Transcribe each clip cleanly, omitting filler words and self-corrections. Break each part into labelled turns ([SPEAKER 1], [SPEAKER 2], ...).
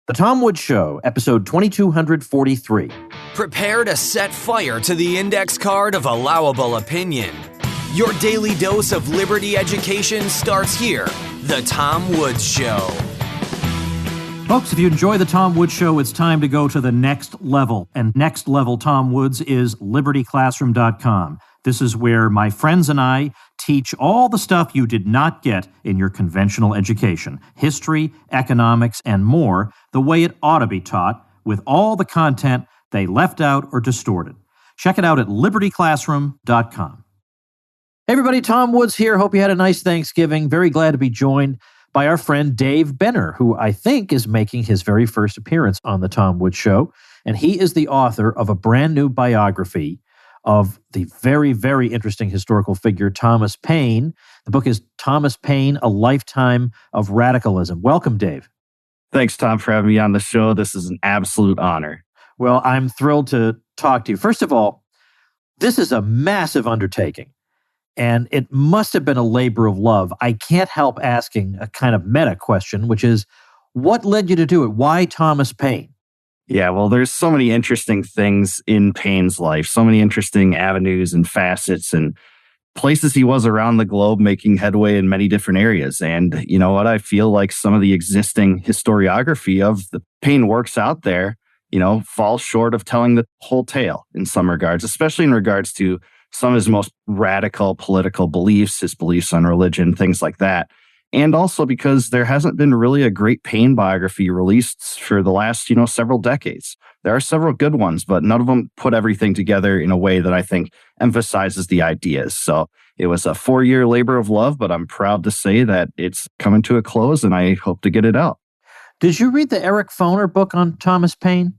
[SPEAKER 1] The Tom Woods Show, episode 2243.
[SPEAKER 2] Prepare to set fire to the index card of allowable opinion. Your daily dose of liberty education starts here. The Tom Woods Show.
[SPEAKER 1] Folks, if you enjoy the Tom Woods Show, it's time to go to the next level. And next level Tom Woods is libertyclassroom.com. This is where my friends and I teach all the stuff you did not get in your conventional education. History, economics, and more, the way it ought to be taught, with all the content they left out or distorted. Check it out at libertyclassroom.com. Hey everybody, Tom Woods here. Hope you had a nice Thanksgiving. Very glad to be joined by our friend Dave Benner, who I think is making his very first appearance on the Tom Woods Show. And he is the author of a brand new biography of the very, very interesting historical figure, Thomas Paine. The book is Thomas Paine, A Lifetime of Radicalism. Welcome, Dave.
[SPEAKER 3] Thanks, Tom, for having me on the show. This is an absolute honor.
[SPEAKER 1] Well, I'm thrilled to talk to you. First of all, this is a massive undertaking, and it must have been a labor of love. I can't help asking a kind of meta question, which is, what led you to do it? Why Thomas Paine?
[SPEAKER 3] Yeah, well, there's so many interesting things in Paine's life, so many interesting avenues and facets and places he was around the globe making headway in many different areas. And you know what? I feel like some of the existing historiography of the Paine works out there, falls short of telling the whole tale in some regards, especially in regards to some of his most radical political beliefs, his beliefs on religion, things like that. And also because there hasn't been really a great Paine biography released for the last, several decades. There are several good ones, but none of them put everything together in a way that I think emphasizes the ideas. So it was a 4-year labor of love, but I'm proud to say that it's coming to a close and I hope to get it out.
[SPEAKER 1] Did you read the Eric Foner book on Thomas Paine?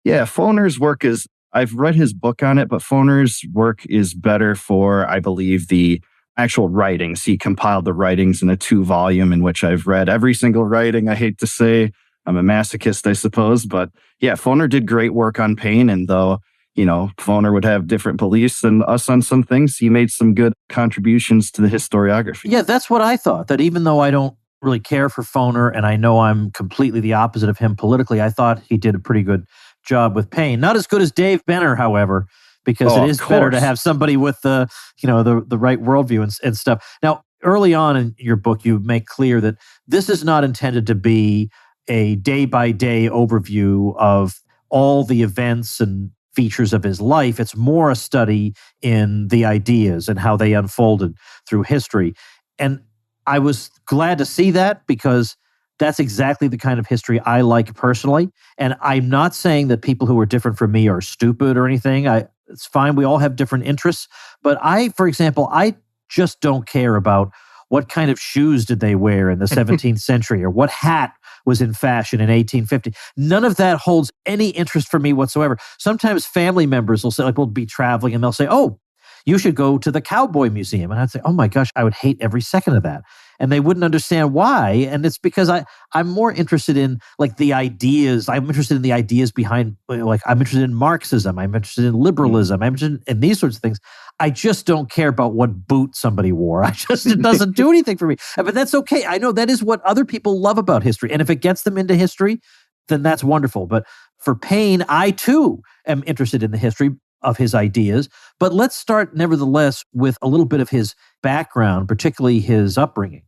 [SPEAKER 3] Yeah, Foner's work I've read his book on it, but Foner's work is better for, I believe, the actual writings. He compiled the writings in a 2-volume in which I've read every single writing. I hate to say I'm a masochist, I suppose, but yeah, Foner did great work on Paine. And though, Foner would have different beliefs than us on some things, he made some good contributions to the historiography.
[SPEAKER 1] Yeah, that's what I thought, that even though I don't really care for Foner and I know I'm completely the opposite of him politically, I thought he did a pretty good job with Paine. Not as good as Dave Benner, however, because it is better to have somebody with the right worldview and stuff. Now, early on in your book, you make clear that this is not intended to be a day-by-day overview of all the events and features of his life. It's more a study in the ideas and how they unfolded through history. And I was glad to see that because that's exactly the kind of history I like personally. And I'm not saying that people who are different from me are stupid or anything. It's fine. We all have different interests. But for example, I just don't care about what kind of shoes did they wear in the 17th century or what hat was in fashion in 1850. None of that holds any interest for me whatsoever. Sometimes family members will say, we'll be traveling and they'll say, oh, you should go to the Cowboy Museum. And I'd say, oh my gosh, I would hate every second of that. And they wouldn't understand why. And it's because I'm more interested in the ideas. I'm interested in the ideas behind, I'm interested in Marxism. I'm interested in liberalism. I'm interested in these sorts of things. I just don't care about what boot somebody wore. It doesn't do anything for me. But that's okay. I know that is what other people love about history. And if it gets them into history, then that's wonderful. But for Paine, I too am interested in the history of his ideas. But let's start, nevertheless, with a little bit of his background, particularly his upbringing.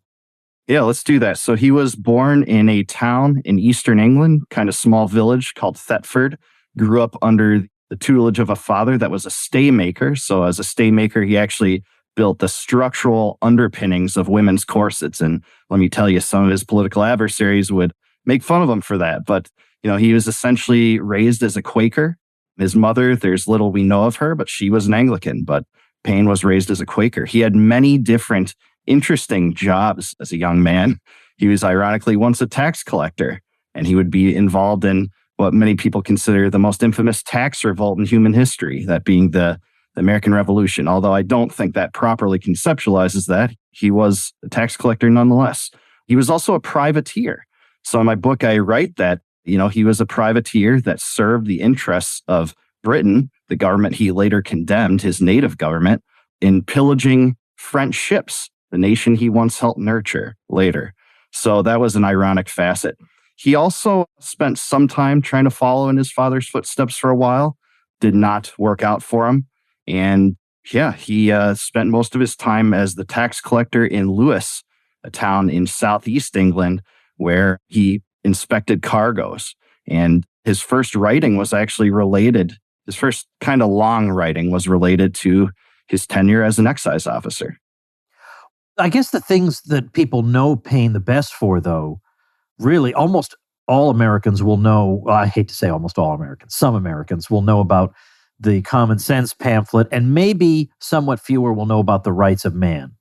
[SPEAKER 3] Yeah, let's do that. So he was born in a town in eastern England, kind of small village called Thetford, grew up under the tutelage of a father that was a staymaker. So as a staymaker, he actually built the structural underpinnings of women's corsets. And let me tell you, some of his political adversaries would make fun of him for that. But, he was essentially raised as a Quaker. His mother, there's little we know of her, but she was an Anglican. But Paine was raised as a Quaker. He had many different interesting jobs as a young man. He was ironically once a tax collector, and he would be involved in what many people consider the most infamous tax revolt in human history, that being the American Revolution. Although I don't think that properly conceptualizes that, he was a tax collector nonetheless. He was also a privateer. So in my book, I write that, he was a privateer that served the interests of Britain, the government he later condemned, his native government, in pillaging French ships, the nation he once helped nurture later. So that was an ironic facet. He also spent some time trying to follow in his father's footsteps for a while. Did not work out for him. And yeah, he spent most of his time as the tax collector in Lewes, a town in southeast England, where he inspected cargoes. And his first writing was actually related, his first kind of long writing was related to his tenure as an excise officer.
[SPEAKER 1] I guess the things that people know Paine the best for, though, really almost all Americans will know, well, I hate to say almost all Americans, some Americans will know about the Common Sense pamphlet, and maybe somewhat fewer will know about the Rights of Man.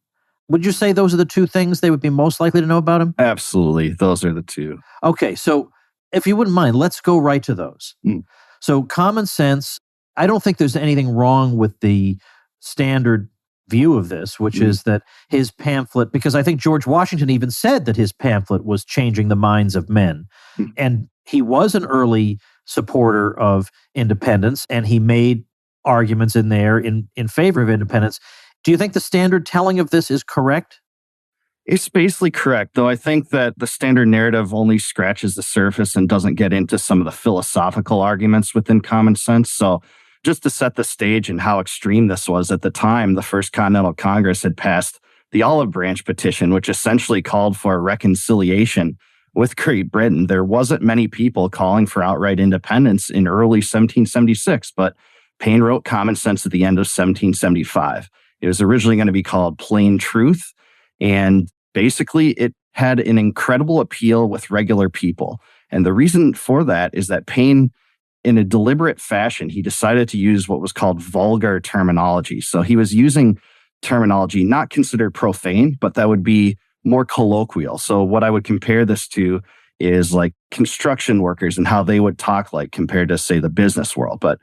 [SPEAKER 1] Would you say those are the two things they would be most likely to know about him?
[SPEAKER 3] Absolutely. Those are the two.
[SPEAKER 1] Okay, so if you wouldn't mind, let's go right to those. So Common Sense, I don't think there's anything wrong with the standard view of this, which is that his pamphlet, because I think George Washington even said that his pamphlet was changing the minds of men. And he was an early supporter of independence, and he made arguments in there in favor of independence. Do you think the standard telling of this is correct?
[SPEAKER 3] It's basically correct, though I think that the standard narrative only scratches the surface and doesn't get into some of the philosophical arguments within Common Sense. So just to set the stage and how extreme this was at the time, the First Continental Congress had passed the Olive Branch Petition, which essentially called for reconciliation with Great Britain. There wasn't many people calling for outright independence in early 1776, but Paine wrote Common Sense at the end of 1775. It was originally going to be called Plain Truth, and basically it had an incredible appeal with regular people. And the reason for that is that Paine, in a deliberate fashion, he decided to use what was called vulgar terminology. So he was using terminology not considered profane, but that would be more colloquial. So what I would compare this to is like construction workers and how they would talk like compared to, say, the business world. But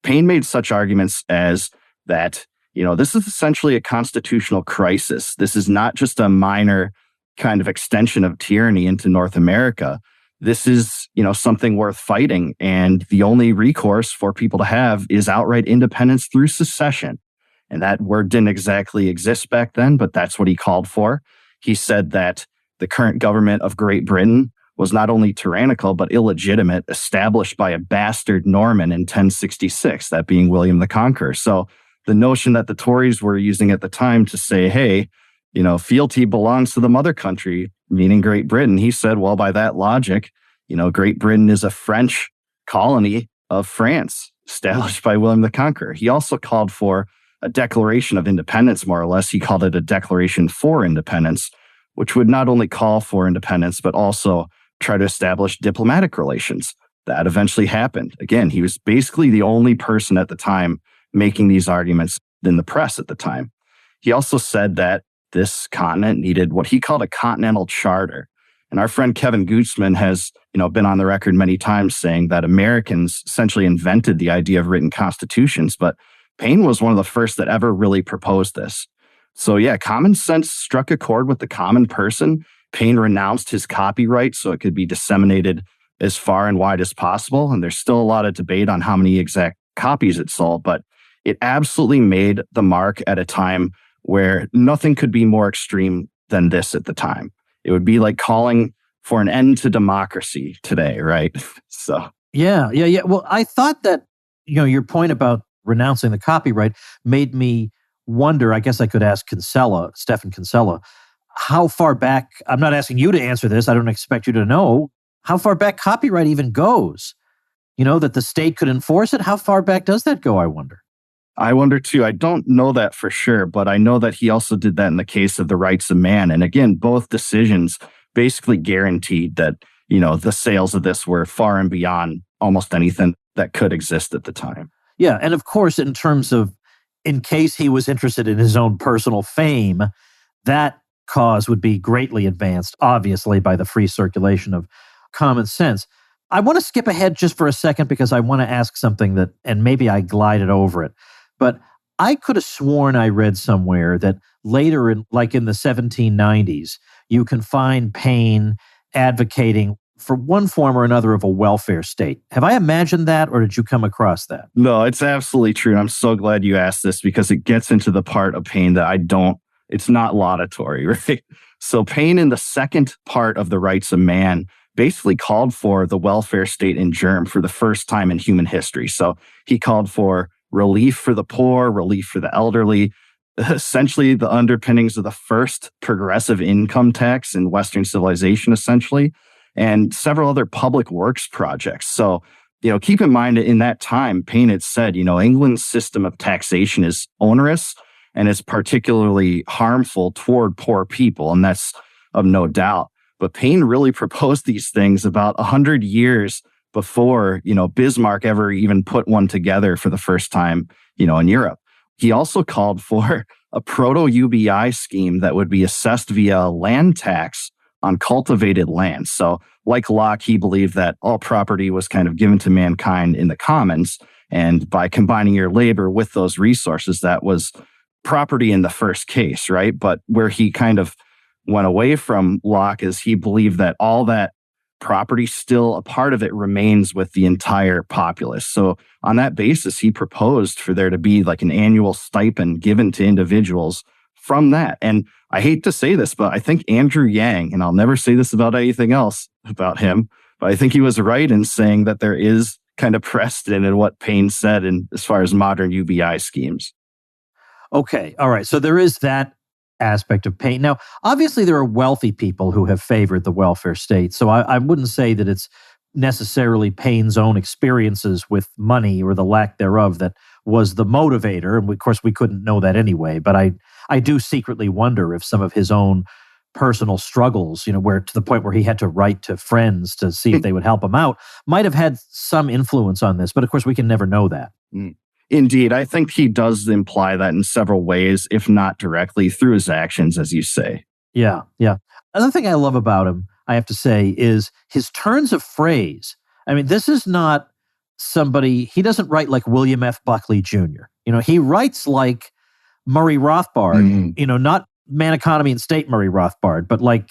[SPEAKER 3] Paine made such arguments as that, this is essentially a constitutional crisis. This is not just a minor kind of extension of tyranny into North America. This is, something worth fighting. And the only recourse for people to have is outright independence through secession. And that word didn't exactly exist back then, but that's what he called for. He said that the current government of Great Britain was not only tyrannical, but illegitimate, established by a bastard Norman in 1066, that being William the Conqueror. So the notion that the Tories were using at the time to say, hey, fealty belongs to the mother country, meaning Great Britain. He said, well, by that logic, Great Britain is a French colony of France, established by William the Conqueror. He also called for a declaration of independence, more or less. He called it a declaration for independence, which would not only call for independence, but also try to establish diplomatic relations. That eventually happened. Again, he was basically the only person at the time making these arguments in the press at the time. He also said that this continent needed what he called a continental charter. And our friend Kevin Gutzman has, been on the record many times saying that Americans essentially invented the idea of written constitutions, but Paine was one of the first that ever really proposed this. So yeah, Common Sense struck a chord with the common person. Paine renounced his copyright so it could be disseminated as far and wide as possible. And there's still a lot of debate on how many exact copies it sold, but it absolutely made the mark at a time where nothing could be more extreme than this at the time. It would be like calling for an end to democracy today, right? So
[SPEAKER 1] Yeah. Well, I thought that, your point about renouncing the copyright made me wonder, I guess I could ask Stephan Kinsella, how far back, I'm not asking you to answer this, I don't expect you to know, how far back copyright even goes. That the state could enforce it? How far back does that go, I wonder?
[SPEAKER 3] I wonder too. I don't know that for sure, but I know that he also did that in the case of the Rights of Man. And again, both decisions basically guaranteed that, the sales of this were far and beyond almost anything that could exist at the time.
[SPEAKER 1] Yeah. And of course, in terms of, in case he was interested in his own personal fame, that cause would be greatly advanced, obviously, by the free circulation of Common Sense. I want to skip ahead just for a second because I want to ask something that, and maybe I glided over it, but I could have sworn I read somewhere that later, in the 1790s, you can find Paine advocating for one form or another of a welfare state. Have I imagined that, or did you come across that?
[SPEAKER 3] No, it's absolutely true. I'm so glad you asked this because it gets into the part of Paine that it's not laudatory, right? So Paine, in the second part of the Rights of Man, basically called for the welfare state in germ for the first time in human history. So he called for relief for the poor, relief for the elderly, essentially the underpinnings of the first progressive income tax in Western civilization, essentially, and several other public works projects. So, keep in mind in that time, Paine had said, England's system of taxation is onerous and it's particularly harmful toward poor people. And that's of no doubt. But Paine really proposed these things about 100 years before, Bismarck ever even put one together for the first time, in Europe. He also called for a proto-UBI scheme that would be assessed via a land tax on cultivated land. So like Locke, he believed that all property was kind of given to mankind in the commons. And by combining your labor with those resources, that was property in the first case, right? But where he kind of went away from Locke is he believed that all that property, still a part of it, remains with the entire populace. So on that basis, he proposed for there to be like an annual stipend given to individuals from that. And I hate to say this, but I think Andrew Yang, and I'll never say this about anything else about him, but I think he was right in saying that there is kind of precedent in what Paine said in as far as modern UBI schemes.
[SPEAKER 1] Okay. All right. So there is that aspect of Paine. Now, obviously, there are wealthy people who have favored the welfare state. So I wouldn't say that it's necessarily Paine's own experiences with money or the lack thereof that was the motivator. And of course, we couldn't know that anyway. But I do secretly wonder if some of his own personal struggles, where to the point where he had to write to friends to see if they would help him out, might have had some influence on this. But of course, we can never know that.
[SPEAKER 3] Indeed, I think he does imply that in several ways, if not directly, through his actions, as you say.
[SPEAKER 1] Yeah. Another thing I love about him, I have to say, is his turns of phrase. I mean, this is not somebody, he doesn't write like William F. Buckley Jr. He writes like Murray Rothbard, not Man, Economy, and State Murray Rothbard, but like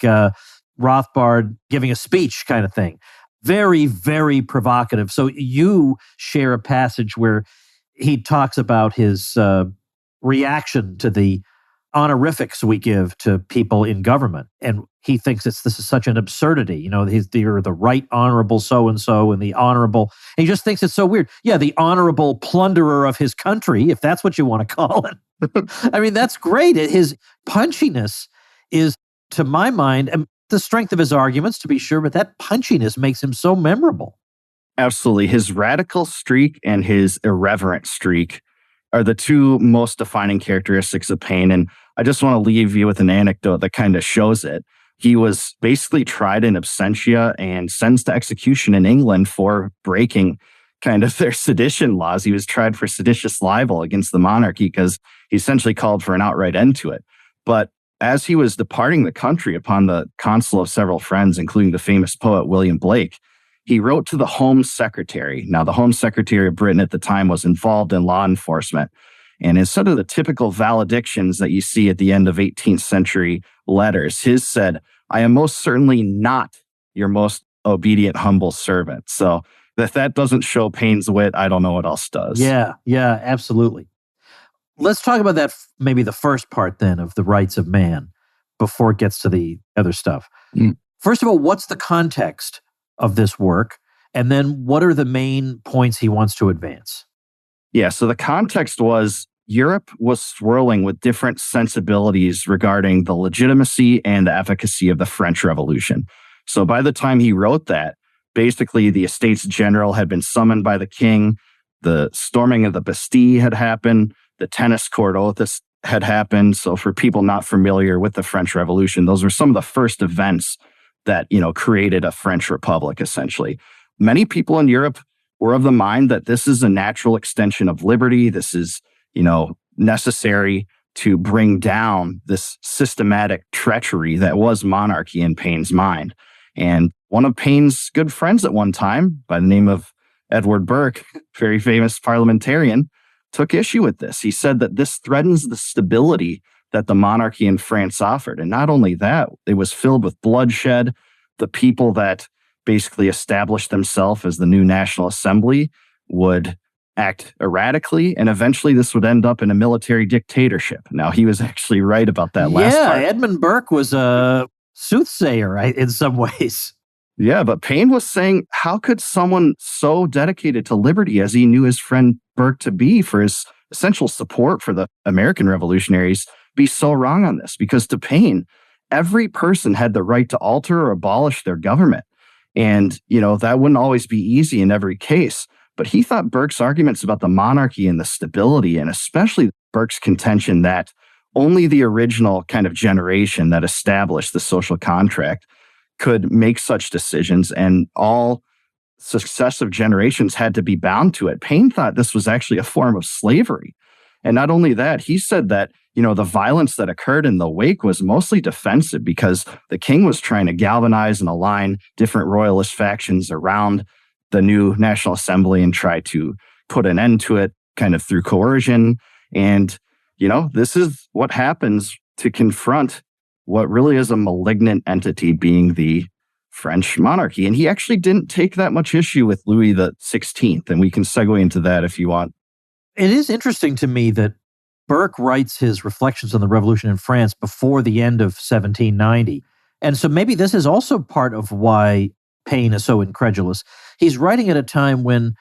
[SPEAKER 1] Rothbard giving a speech kind of thing. Very, very provocative. So you share a passage where he talks about his reaction to the honorifics we give to people in government. And he thinks this is such an absurdity. You're the right honorable so-and-so and the honorable. And he just thinks it's so weird. Yeah, the honorable plunderer of his country, if that's what you want to call it. I mean, that's great. His punchiness is, to my mind, the strength of his arguments, to be sure, but that punchiness makes him so memorable.
[SPEAKER 3] Absolutely. His radical streak and his irreverent streak are the two most defining characteristics of Paine. And I just want to leave you with an anecdote that kind of shows it. He was basically tried in absentia and sentenced to execution in England for breaking kind of their sedition laws. He was tried for seditious libel against the monarchy because he essentially called for an outright end to it. But as he was departing the country upon the counsel of several friends, including the famous poet William Blake, he wrote to the Home Secretary. Now, the Home Secretary of Britain at the time was involved in law enforcement. And instead of the typical valedictions that you see at the end of 18th century letters, his said, "I am most certainly not your most obedient, humble servant." So if that doesn't show Paine's wit, I don't know what else does.
[SPEAKER 1] Yeah, absolutely. Let's talk about that, maybe the first part then of the rights of man before it gets to the other stuff. First of all, what's the context of this work? And then what are the main points he wants to advance?
[SPEAKER 3] Yeah, so the context was Europe was swirling with different sensibilities regarding the legitimacy and the efficacy of the French Revolution. So by the time he wrote that, basically the Estates General had been summoned by the king, the storming of the Bastille had happened, the tennis court oath had happened. So for people not familiar with the French Revolution, those were some of the first events that, created a French Republic, essentially. Many people in Europe were of the mind that this is a natural extension of liberty. This is, necessary to bring down this systematic treachery that was monarchy in Paine's mind. And one of Paine's good friends at one time, by the name of Edward Burke, very famous parliamentarian, took issue with this. He said that this threatens the stability that the monarchy in France offered. And not only that, it was filled with bloodshed. The people that basically established themselves as the new National Assembly would act erratically, and eventually this would end up in a military dictatorship. Now, he was actually right about that last part.
[SPEAKER 1] Yeah, Edmund Burke was a soothsayer in some ways.
[SPEAKER 3] Yeah, but Paine was saying, how could someone so dedicated to liberty as he knew his friend Burke to be for his essential support for the American revolutionaries be so wrong on this? Because to Paine, every person had the right to alter or abolish their government. And, that wouldn't always be easy in every case. But he thought Burke's arguments about the monarchy and the stability, and especially Burke's contention that only the original kind of generation that established the social contract could make such decisions, and all successive generations had to be bound to it. Paine thought this was actually a form of slavery. And not only that, he said that, the violence that occurred in the wake was mostly defensive because the king was trying to galvanize and align different royalist factions around the new National Assembly and try to put an end to it kind of through coercion. And, this is what happens to confront what really is a malignant entity, being the French monarchy. And he actually didn't take that much issue with Louis XVI. And we can segue into that if you want.
[SPEAKER 1] It is interesting to me that Burke writes his reflections on the revolution in France before the end of 1790. And so maybe this is also part of why Paine is so incredulous. He's writing at a time when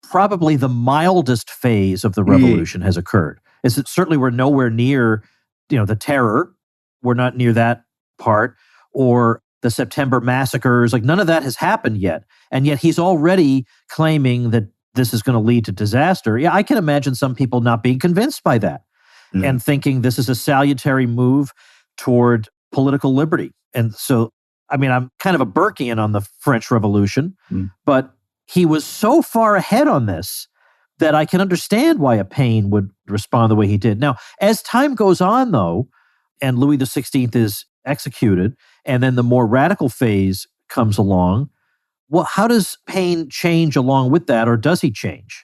[SPEAKER 1] probably the mildest phase of the revolution has occurred. Certainly we're nowhere near, the terror. We're not near that part, or the September massacres. Like, none of that has happened yet. And yet he's already claiming that this is going to lead to disaster. Yeah, I can imagine some people not being convinced by that and thinking this is a salutary move toward political liberty. And so, I'm kind of a Burkean on the French Revolution, but he was so far ahead on this that I can understand why a Paine would respond the way he did. Now, as time goes on, though, and Louis XVI is executed, and then the more radical phase comes along, well, how does Paine change along with that, or does he change?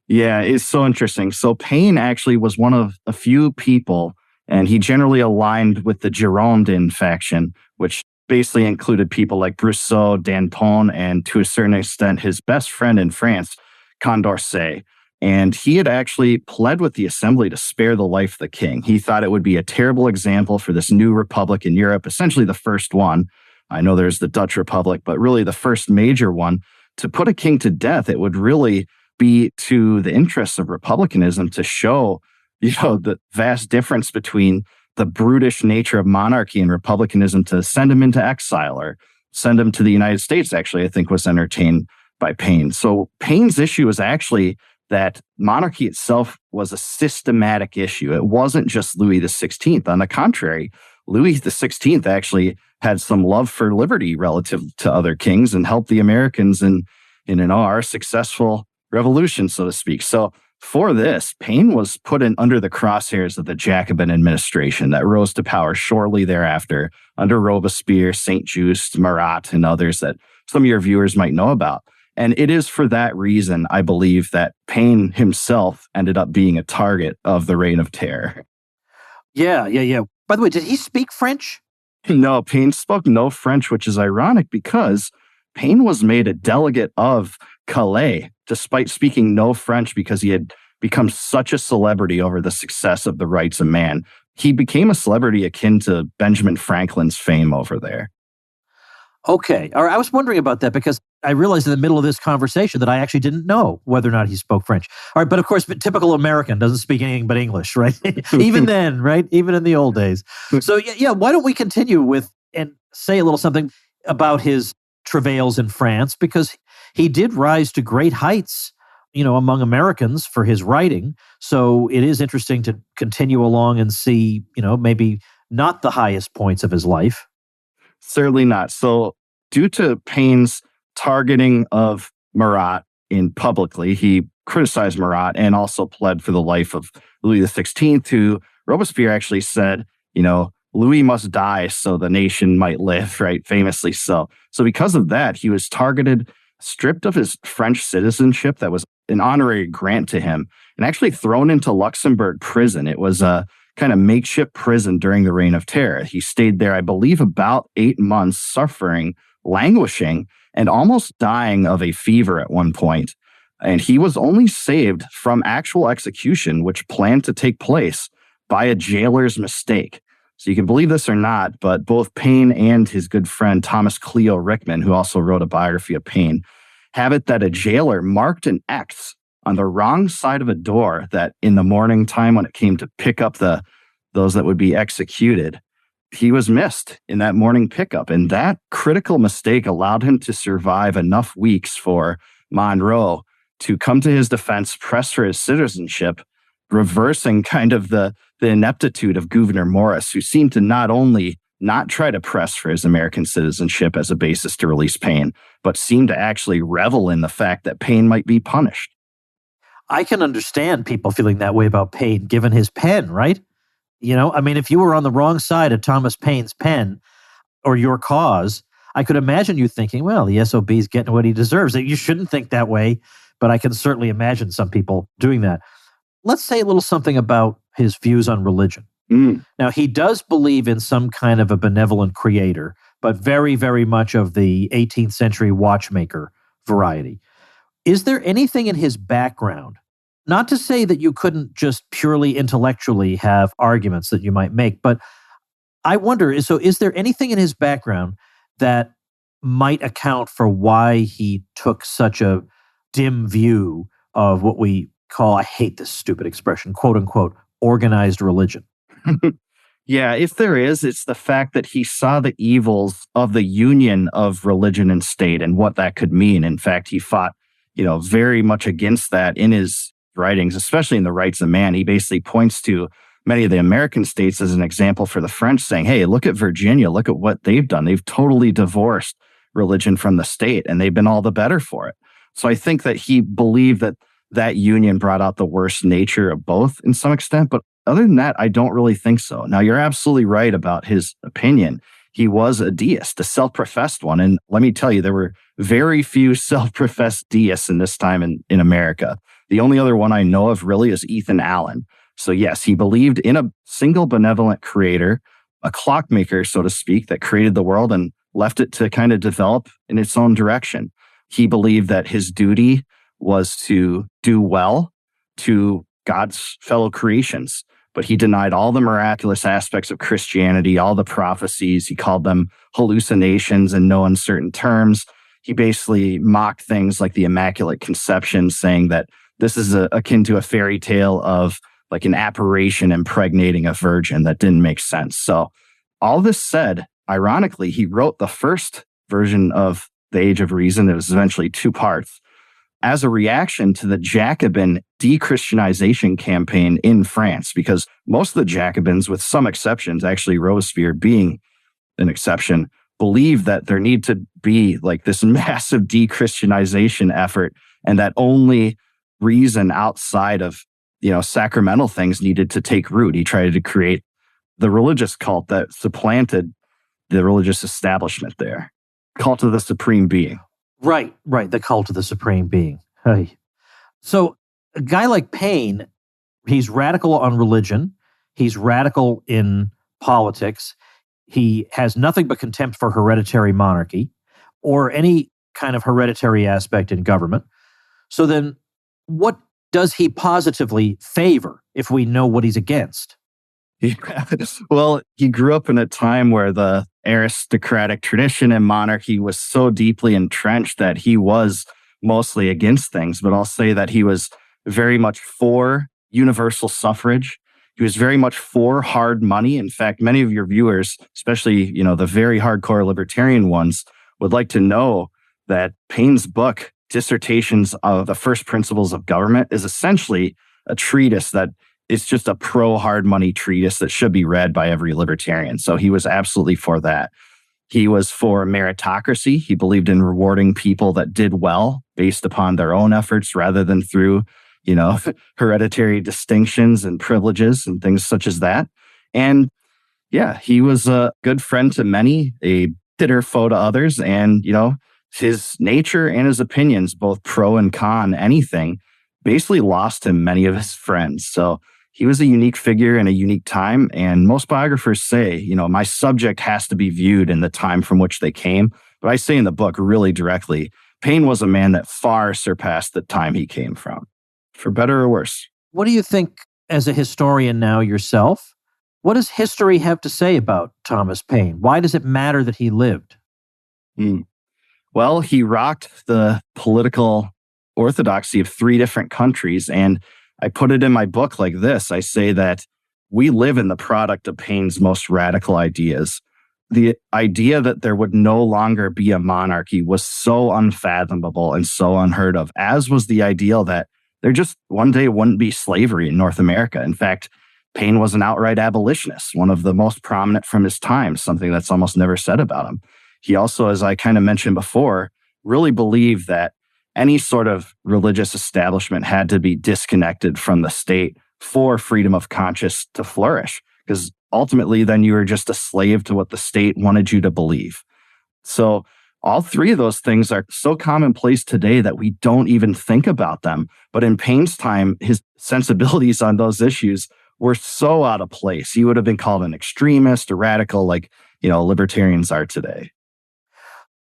[SPEAKER 3] Yeah, it's so interesting. So Paine actually was one of a few people, and he generally aligned with the Girondin faction, which basically included people like Brissot, Danton, and to a certain extent, his best friend in France, Condorcet. And he had actually pled with the assembly to spare the life of the king. He thought it would be a terrible example for this new republic in Europe, essentially the first one. I know there's the Dutch Republic, but really the first major one. To put a king to death, it would really be to the interests of republicanism to show, the vast difference between the brutish nature of monarchy and republicanism, to send him into exile or send him to the United States, actually, I think was entertained by Paine. So Paine's issue is actually that monarchy itself was a systematic issue. It wasn't just Louis XVI. On the contrary, Louis XVI actually had some love for liberty relative to other kings and helped the Americans in our successful revolution, so to speak. So for this, Paine was put in under the crosshairs of the Jacobin administration that rose to power shortly thereafter under Robespierre, Saint-Just, Marat, and others that some of your viewers might know about. And it is for that reason, I believe, that Paine himself ended up being a target of the Reign of Terror.
[SPEAKER 1] Yeah. By the way, did he speak French?
[SPEAKER 3] No, Paine spoke no French, which is ironic because Paine was made a delegate of Calais, despite speaking no French, because he had become such a celebrity over the success of the rights of man. He became a celebrity akin to Benjamin Franklin's fame over there.
[SPEAKER 1] Okay. All right. I was wondering about that because I realized in the middle of this conversation that I actually didn't know whether or not he spoke French. All right. But of course, typical American doesn't speak anything but English, right? Even then, right? Even in the old days. So yeah, why don't we continue with and say a little something about his travails in France, because he did rise to great heights, among Americans for his writing. So it is interesting to continue along and see, maybe not the highest points of his life.
[SPEAKER 3] Certainly not. So due to Paine's targeting of Marat publicly, he criticized Marat and also pled for the life of Louis XVI, who Robespierre actually said, Louis must die so the nation might live, right? Famously so. So because of that, he was targeted, stripped of his French citizenship that was an honorary grant to him, and actually thrown into Luxembourg prison. It was a kind of makeshift prison during the Reign of Terror. He stayed there, I believe, about 8 months, suffering, languishing, and almost dying of a fever at one point. And he was only saved from actual execution, which planned to take place by a jailer's mistake. So you can believe this or not, but both Paine and his good friend Thomas Cleo Rickman, who also wrote a biography of Paine, have it that a jailer marked an X on the wrong side of a door that in the morning time when it came to pick up those that would be executed, he was missed in that morning pickup. And that critical mistake allowed him to survive enough weeks for Monroe to come to his defense, press for his citizenship, reversing kind of the ineptitude of Gouverneur Morris, who seemed to not only not try to press for his American citizenship as a basis to release Paine, but seemed to actually revel in the fact that Paine might be punished.
[SPEAKER 1] I can understand people feeling that way about Paine, given his pen, right? If you were on the wrong side of Thomas Paine's pen or your cause, I could imagine you thinking, well, the SOB's getting what he deserves. You shouldn't think that way, but I can certainly imagine some people doing that. Let's say a little something about his views on religion. Now, he does believe in some kind of a benevolent creator, but very, very much of the 18th century watchmaker variety. Is there anything in his background, not to say that you couldn't just purely intellectually have arguments that you might make, but I wonder, is there anything in his background that might account for why he took such a dim view of what we call, I hate this stupid expression, quote unquote, organized religion?
[SPEAKER 3] Yeah, if there is, it's the fact that he saw the evils of the union of religion and state and what that could mean. In fact, he fought, very much against that in his writings, especially in The Rights of Man. He basically points to many of the American states as an example for the French, saying, hey, look at Virginia, look at what they've done. They've totally divorced religion from the state, and they've been all the better for it. So I think that he believed that union brought out the worst nature of both in some extent, but other than that, I don't really think so. Now, you're absolutely right about his opinion. He was a deist, a self-professed one. And let me tell you, there were very few self-professed deists in this time in America. The only other one I know of really is Ethan Allen. So yes, he believed in a single benevolent creator, a clockmaker, so to speak, that created the world and left it to kind of develop in its own direction. He believed that his duty was to do well to God's fellow creations, but he denied all the miraculous aspects of Christianity, all the prophecies. He called them hallucinations in no uncertain terms. He basically mocked things like the Immaculate Conception, saying that this is akin to a fairy tale of like an apparition impregnating a virgin that didn't make sense. So all this said, ironically, he wrote the first version of The Age of Reason. It was eventually 2 parts, as a reaction to the Jacobin de-Christianization campaign in France, because most of the Jacobins, with some exceptions, actually Robespierre being an exception, believed that there need to be like this massive de-Christianization effort, and that only reason outside of, sacramental things needed to take root. He tried to create the religious cult that supplanted the religious establishment there. Cult of the Supreme Being.
[SPEAKER 1] Right. The cult of the Supreme Being. Hey. So a guy like Paine, he's radical on religion. He's radical in politics. He has nothing but contempt for hereditary monarchy or any kind of hereditary aspect in government. So then what does he positively favor if we know what he's against?
[SPEAKER 3] Well, he grew up in a time where the aristocratic tradition and monarchy was so deeply entrenched that he was mostly against things. But I'll say that he was very much for universal suffrage. He was very much for hard money. In fact, many of your viewers, especially, the very hardcore libertarian ones, would like to know that Paine's book, Dissertations of the First Principles of Government, is essentially a treatise that it's just a pro-hard money treatise that should be read by every libertarian. So he was absolutely for that. He was for meritocracy. He believed in rewarding people that did well based upon their own efforts rather than through, hereditary distinctions and privileges and things such as that. And yeah, he was a good friend to many, a bitter foe to others. And, his nature and his opinions, both pro and con anything, basically lost him many of his friends. So he was a unique figure in a unique time. And most biographers say, my subject has to be viewed in the time from which they came. But I say in the book really directly, Paine was a man that far surpassed the time he came from, for better or worse.
[SPEAKER 1] What do you think as a historian now yourself? What does history have to say about Thomas Paine? Why does it matter that he lived?
[SPEAKER 3] Well, he rocked the political orthodoxy of 3 different countries. And I put it in my book like this. I say that we live in the product of Paine's most radical ideas. The idea that there would no longer be a monarchy was so unfathomable and so unheard of, as was the ideal that there just one day wouldn't be slavery in North America. In fact, Paine was an outright abolitionist, one of the most prominent from his time, something that's almost never said about him. He also, as I kind of mentioned before, really believed that any sort of religious establishment had to be disconnected from the state for freedom of conscience to flourish, because ultimately then you were just a slave to what the state wanted you to believe. So all 3 of those things are so commonplace today that we don't even think about them. But in Paine's time, his sensibilities on those issues were so out of place. He would have been called an extremist, a radical, like, libertarians are today.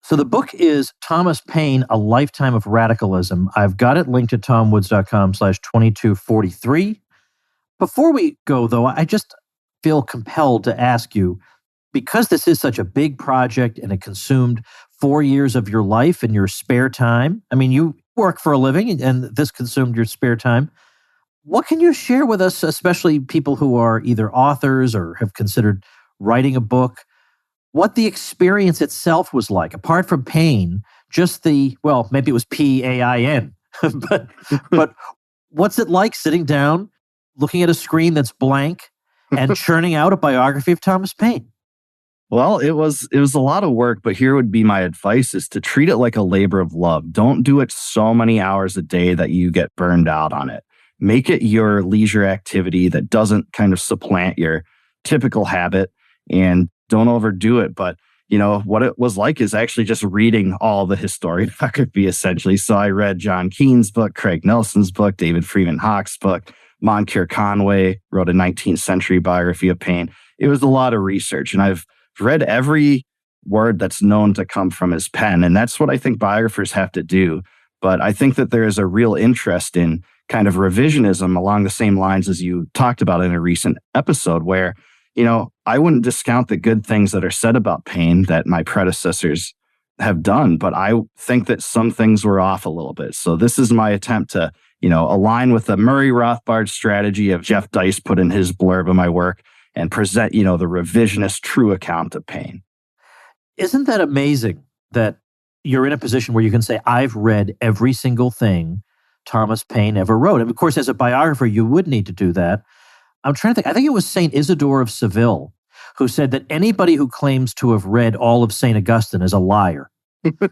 [SPEAKER 1] So the book is Thomas Paine, A Lifetime of Radicalism. I've got it linked at tomwoods.com/2243. Before we go, though, I just feel compelled to ask you, because this is such a big project and it consumed 4 years of your life and your spare time. I mean, you work for a living and this consumed your spare time. What can you share with us, especially people who are either authors or have considered writing a book, what the experience itself was like, apart from Paine, just maybe it was Pain, but what's it like sitting down, looking at a screen that's blank and churning out a biography of Thomas Paine?
[SPEAKER 3] Well, it was a lot of work, but here would be my advice is to treat it like a labor of love. Don't do it so many hours a day that you get burned out on it. Make it your leisure activity that doesn't kind of supplant your typical habit, and don't overdo it. But, what it was like is actually just reading all the historiography, essentially. So I read John Keene's book, Craig Nelson's book, David Freeman Hawke's book. Moncure Conway wrote a 19th century biography of Paine. It was a lot of research, and I've read every word that's known to come from his pen. And that's what I think biographers have to do. But I think that there is a real interest in kind of revisionism along the same lines as you talked about in a recent episode where, I wouldn't discount the good things that are said about Paine that my predecessors have done, but I think that some things were off a little bit. So this is my attempt to, align with the Murray Rothbard strategy of Jeff Dice put in his blurb of my work and present, the revisionist true account of Paine.
[SPEAKER 1] Isn't that amazing that you're in a position where you can say, I've read every single thing Thomas Paine ever wrote? And of course, as a biographer, you would need to do that. I'm trying to think. I think it was St. Isidore of Seville who said that anybody who claims to have read all of St. Augustine is a liar.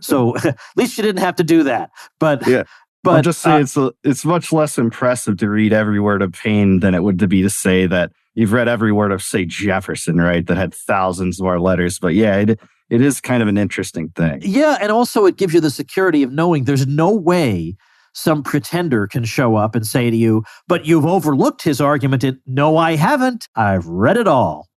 [SPEAKER 1] So at least you didn't have to do that. But
[SPEAKER 3] yeah. But I'll just say it's much less impressive to read every word of Paine than it would to be to say that you've read every word of, say, Jefferson, right? That had thousands more letters. But yeah, it is kind of an interesting thing.
[SPEAKER 1] Yeah, and also it gives you the security of knowing there's no way some pretender can show up and say to you, but you've overlooked his argument. No, I haven't. I've read it all.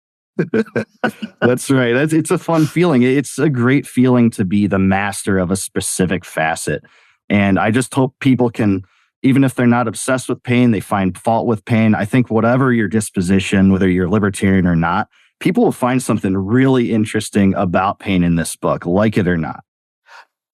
[SPEAKER 3] That's right. It's a fun feeling. It's a great feeling to be the master of a specific facet. And I just hope people can, even if they're not obsessed with Paine, they find fault with Paine. I think whatever your disposition, whether you're libertarian or not, people will find something really interesting about Paine in this book, like it or not.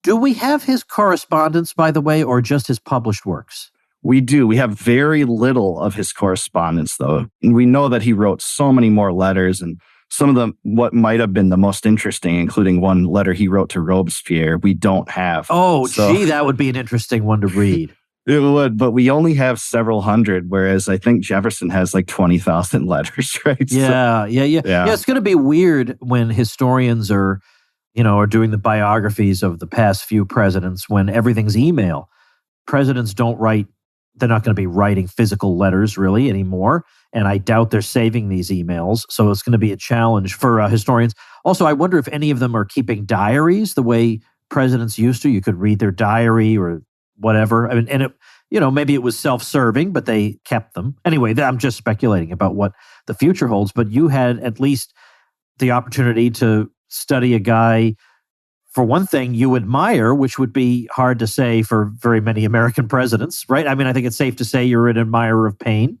[SPEAKER 1] Do we have his correspondence, by the way, or just his published works?
[SPEAKER 3] We do. We have very little of his correspondence, though. And we know that he wrote so many more letters, and some of them, what might have been the most interesting, including one letter he wrote to Robespierre, we don't have.
[SPEAKER 1] Oh, gee, that would be an interesting one to read.
[SPEAKER 3] It would, but we only have several hundred, whereas I think Jefferson has like 20,000 letters, right?
[SPEAKER 1] Yeah. It's going to be weird when historians are doing the biographies of the past few presidents when everything's email. Presidents don't write, they're not going to be writing physical letters really anymore. And I doubt they're saving these emails. So it's going to be a challenge for historians. Also, I wonder if any of them are keeping diaries the way presidents used to. You could read their diary or whatever. I mean, and it, maybe it was self-serving, but they kept them. Anyway, I'm just speculating about what the future holds. But you had at least the opportunity to study a guy, for one thing, you admire, which would be hard to say for very many American presidents, right? I mean, I think it's safe to say you're an admirer of Paine.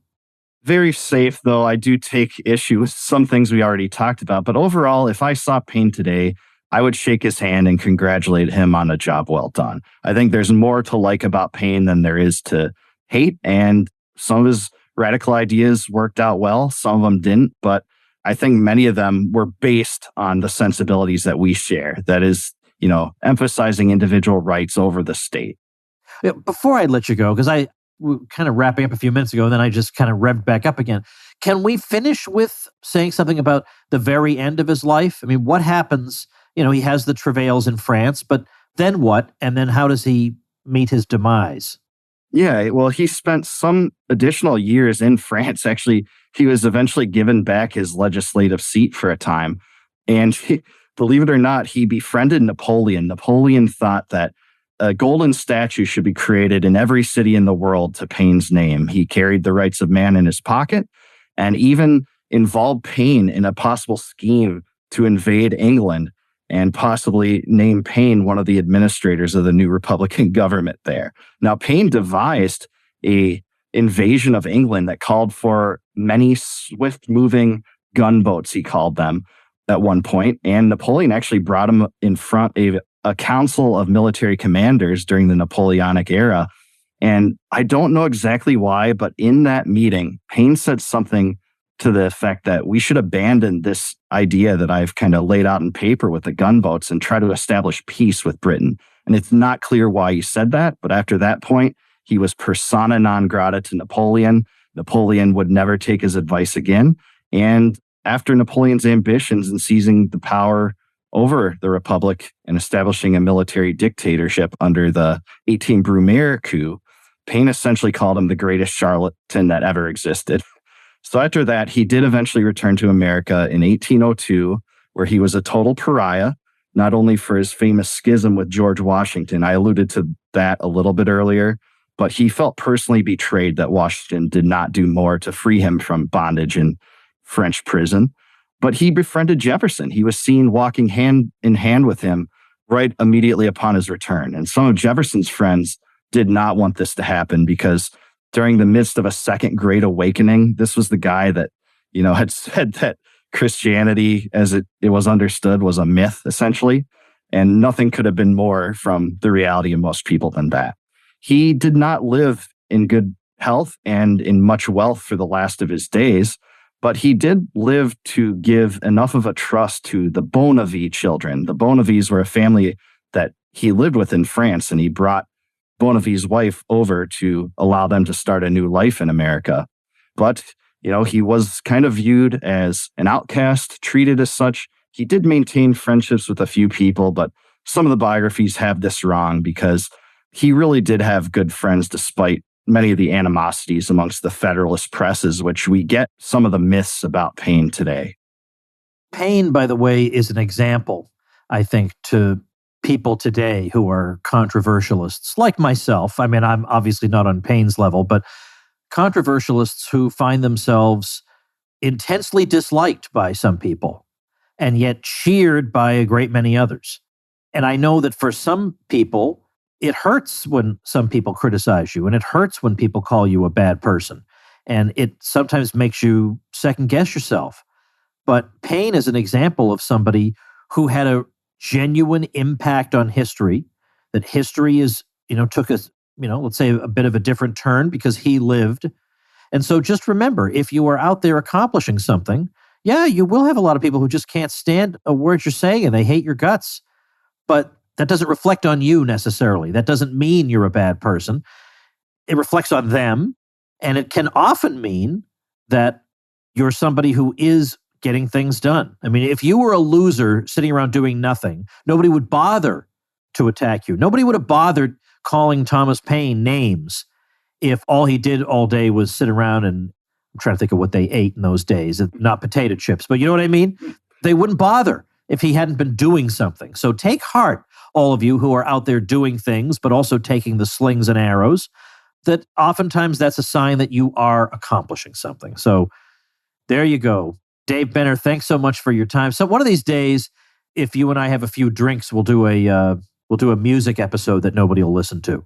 [SPEAKER 3] Very safe, though I do take issue with some things we already talked about. But overall, if I saw Paine today, I would shake his hand and congratulate him on a job well done. I think there's more to like about Paine than there is to hate. And some of his radical ideas worked out well, some of them didn't. But I think many of them were based on the sensibilities that we share. That is, emphasizing individual rights over the state.
[SPEAKER 1] Before I let you go, because I were kind of wrapping up a few minutes ago, and then I just kind of revved back up again. Can we finish with saying something about the very end of his life? I mean, what happens? He has the travails in France, but then what? And then how does he meet his demise?
[SPEAKER 3] Yeah, well, he spent some additional years in France. Actually, he was eventually given back his legislative seat for a time. And believe it or not, he befriended Napoleon. Napoleon thought that a golden statue should be created in every city in the world to Paine's name. He carried the rights of man in his pocket and even involved Paine in a possible scheme to invade England and possibly name Paine one of the administrators of the new Republican government there. Now, Paine devised a invasion of England that called for many swift-moving gunboats, he called them, at one point. And Napoleon actually brought him in front of a council of military commanders during the Napoleonic era. And I don't know exactly why, but in that meeting, Paine said something to the effect that we should abandon this idea that I've kind of laid out in paper with the gunboats and try to establish peace with Britain. And it's not clear why he said that, but after that point, he was persona non grata to Napoleon. Napoleon would never take his advice again. And after Napoleon's ambitions in seizing the power over the Republic and establishing a military dictatorship under the 18 Brumaire coup, Paine essentially called him the greatest charlatan that ever existed. So after that, he did eventually return to America in 1802, where he was a total pariah, not only for his famous schism with George Washington. I alluded to that a little bit earlier, but he felt personally betrayed that Washington did not do more to free him from bondage in French prison. But he befriended Jefferson. He was seen walking hand in hand with him right immediately upon his return. And some of Jefferson's friends did not want this to happen because during the midst of a second great awakening, this was the guy that, had said that Christianity, as it was understood, was a myth, essentially. And nothing could have been more from the reality of most people than that. He did not live in good health and in much wealth for the last of his days, but he did live to give enough of a trust to the Bonnevie children. The Bonnevies were a family that he lived with in France, and he brought Bonnevie's wife over to allow them to start a new life in America. But, he was kind of viewed as an outcast, treated as such. He did maintain friendships with a few people, but some of the biographies have this wrong because he really did have good friends despite many of the animosities amongst the Federalist presses, which we get some of the myths about Paine today.
[SPEAKER 1] Paine, by the way, is an example, I think, to people today who are controversialists, like myself. I mean, I'm obviously not on Paine's level, but controversialists who find themselves intensely disliked by some people and yet cheered by a great many others. And I know that for some people, it hurts when some people criticize you, and it hurts when people call you a bad person. And it sometimes makes you second guess yourself. But Paine is an example of somebody who had a genuine impact on history, that history is, took a, let's say a bit of a different turn because he lived. And so just remember, if you are out there accomplishing something, yeah, you will have a lot of people who just can't stand a word you're saying and they hate your guts. But that doesn't reflect on you necessarily. That doesn't mean you're a bad person. It reflects on them. And it can often mean that you're somebody who is getting things done. I mean, if you were a loser sitting around doing nothing, nobody would bother to attack you. Nobody would have bothered calling Thomas Paine names if all he did all day was sit around and, I'm trying to think of what they ate in those days, not potato chips, but you know what I mean? They wouldn't bother if he hadn't been doing something. So take heart, all of you who are out there doing things, but also taking the slings and arrows, that oftentimes that's a sign that you are accomplishing something. So there you go. Dave Benner, thanks so much for your time. So one of these days, if you and I have a few drinks, we'll do a music episode that nobody will listen to.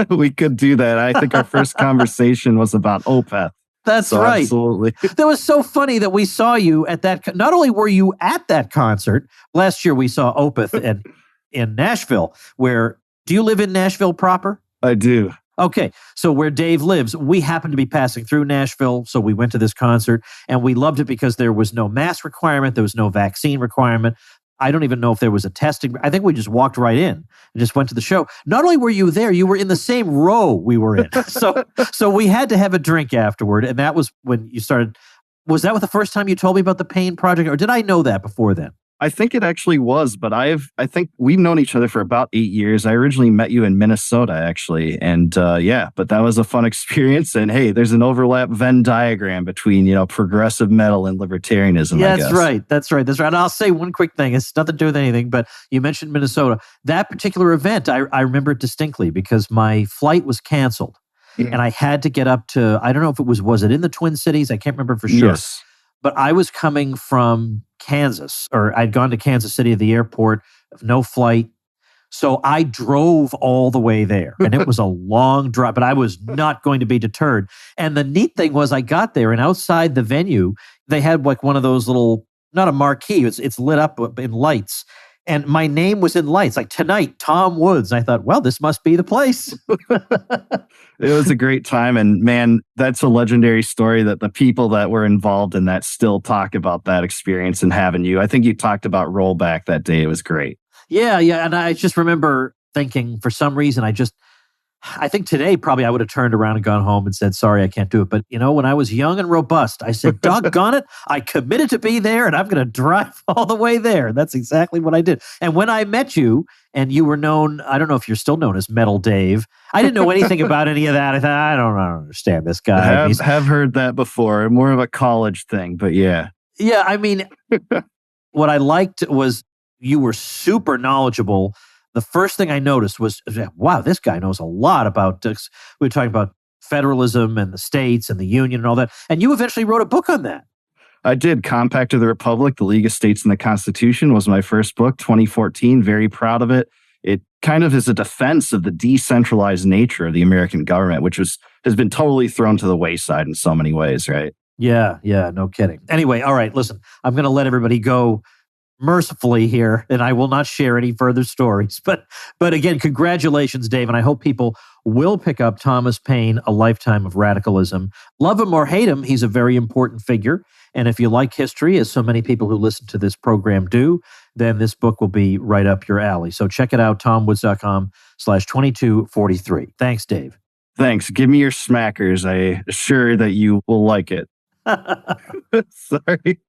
[SPEAKER 3] We could do that. I think our first conversation was about Opeth.
[SPEAKER 1] That's right.
[SPEAKER 3] Absolutely.
[SPEAKER 1] That was so funny that we saw you at that. Not only were you at that concert, last year we saw Opeth in Nashville, do you live in Nashville proper?
[SPEAKER 3] I do.
[SPEAKER 1] Okay, so where Dave lives, we happened to be passing through Nashville, so we went to this concert, and we loved it because there was no mask requirement, there was no vaccine requirement. I don't even know if there was a testing. I think we just walked right in and just went to the show. Not only were you there, you were in the same row we were in. So we had to have a drink afterward, and that was when you started. Was that the first time you told me about the Paine Project, or did I know that before then?
[SPEAKER 3] I think it actually was, but I think we've known each other for about 8 years. I originally met you in Minnesota, actually. And but that was a fun experience. And hey, there's an overlap Venn diagram between, progressive metal and libertarianism,
[SPEAKER 1] yeah,
[SPEAKER 3] I guess.
[SPEAKER 1] That's right. And I'll say one quick thing. It's nothing to do with anything, but you mentioned Minnesota. That particular event, I remember it distinctly because my flight was canceled. Yeah. And I had to get up to, I don't know if was it in the Twin Cities? I can't remember for sure.
[SPEAKER 3] Yes.
[SPEAKER 1] But I was coming from Kansas, or I'd gone to Kansas City at the airport, no flight. So I drove all the way there, and it was a long drive, but I was not going to be deterred. And the neat thing was I got there, and outside the venue, they had like one of those little, not a marquee, it's lit up in lights. And my name was in lights, like tonight, Tom Woods. And I thought, well, this must be the place.
[SPEAKER 3] It was a great time. And man, that's a legendary story that the people that were involved in that still talk about that experience and having you. I think you talked about rollback that day. It was great. Yeah.
[SPEAKER 1] And I just remember thinking, for some reason, I think today probably I would have turned around and gone home and said, sorry, I can't do it. But, when I was young and robust, I said, doggone it, I committed to be there and I'm going to drive all the way there. That's exactly what I did. And when I met you and you were known, I don't know if you're still known as Metal Dave. I didn't know anything about any of that. I thought, I don't understand this guy.
[SPEAKER 3] I have heard that before. More of a college thing, but yeah.
[SPEAKER 1] Yeah, I mean, what I liked was you were super knowledgeable. The first thing I noticed was, wow, this guy knows a lot about, we were talking about federalism and the states and the union and all that. And you eventually wrote a book on that.
[SPEAKER 3] I did. Compact of the Republic, The League of States and the Constitution was my first book, 2014. Very proud of it. It kind of is a defense of the decentralized nature of the American government, which has been totally thrown to the wayside in so many ways, right?
[SPEAKER 1] Yeah, no kidding. Anyway, all right, listen, I'm going to let everybody go mercifully here, and I will not share any further stories. But again, congratulations, Dave, and I hope people will pick up Thomas Paine, A Lifetime of Radicalism. Love him or hate him, he's a very important figure. And if you like history, as so many people who listen to this program do, then this book will be right up your alley. So check it out, tomwoods.com/2243. Thanks, Dave.
[SPEAKER 3] Thanks. Give me your smackers. I assure that you will like it. Sorry.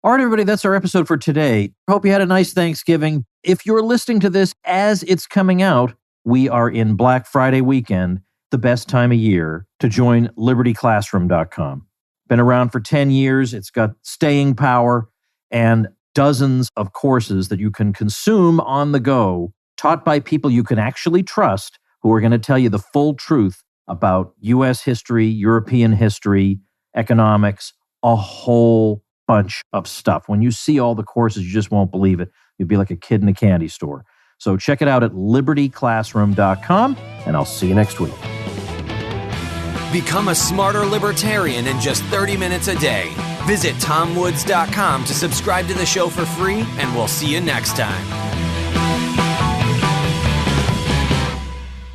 [SPEAKER 1] All right, everybody, that's our episode for today. Hope you had a nice Thanksgiving. If you're listening to this as it's coming out, we are in Black Friday weekend, the best time of year to join libertyclassroom.com. Been around for 10 years. It's got staying power and dozens of courses that you can consume on the go, taught by people you can actually trust, who are going to tell you the full truth about U.S. history, European history, economics, a whole bunch of stuff. When you see all the courses, you just won't believe it. You'll be like a kid in a candy store. So check it out at libertyclassroom.com, and I'll see you next week.
[SPEAKER 2] Become a smarter libertarian in just 30 minutes a day. Visit tomwoods.com to subscribe to the show for free, and we'll see you next time.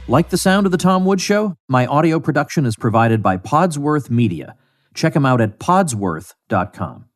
[SPEAKER 1] Like the sound of The Tom Woods Show? My audio production is provided by Podsworth Media. Check them out at podsworth.com.